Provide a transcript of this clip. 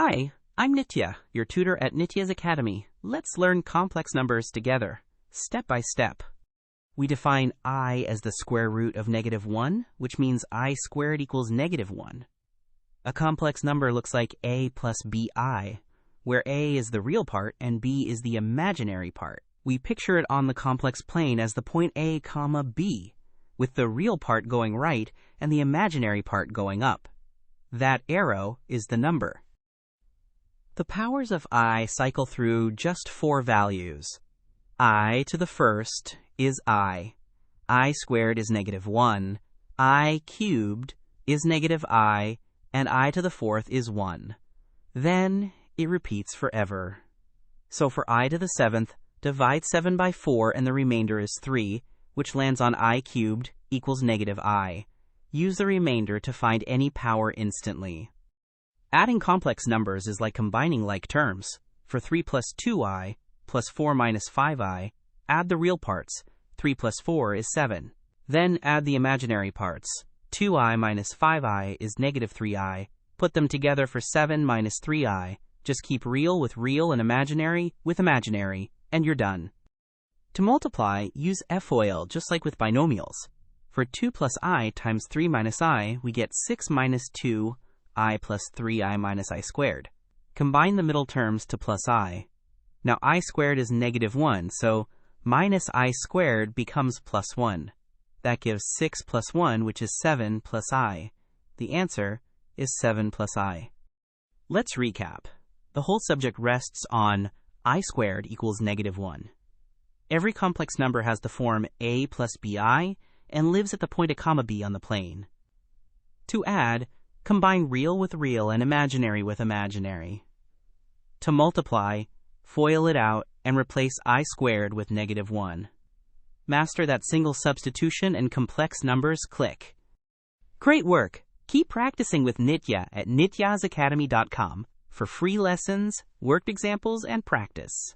Hi, I'm Nitya, your tutor at Nityaz Academy. Let's learn complex numbers together, step by step. We define I as the square root of -1, which means I squared equals -1. A complex number looks like a plus bi, where a is the real part and b is the imaginary part. We picture it on the complex plane as the point a, comma, b, with the real part going right and the imaginary part going up. That arrow is the number. The powers of I cycle through just 4 values. I to the first is I squared is -1, I cubed is -I, and I to the fourth is 1. Then it repeats forever. So for I to the 7th, divide 7 by 4 and the remainder is 3, which lands on I cubed equals -I. Use the remainder to find any power instantly. Adding complex numbers is like combining like terms. For 3 plus 2i plus 4 minus 5i, add the real parts. 3 plus 4 is 7. Then add the imaginary parts. 2i minus 5i is -3i. Put them together for 7 minus 3i. Just keep real with real and imaginary with imaginary, and you're done. To multiply, use FOIL just like with binomials. For 2 plus I times 3 minus I, we get 6 minus 2 I plus 3i minus I squared. Combine the middle terms to plus I. Now I squared is -1, so minus I squared becomes plus 1. That gives 6 plus 1, which is 7 plus I. The answer is 7 plus I. Let's recap. The whole subject rests on I squared equals -1. Every complex number has the form a plus bi and lives at the point a comma b on the plane. To add, combine real with real and imaginary with imaginary. To multiply, FOIL it out and replace I squared with -1. Master that single substitution and complex numbers click. Great work! Keep practicing with Nitya at nityazacademy.com for free lessons, worked examples, and practice.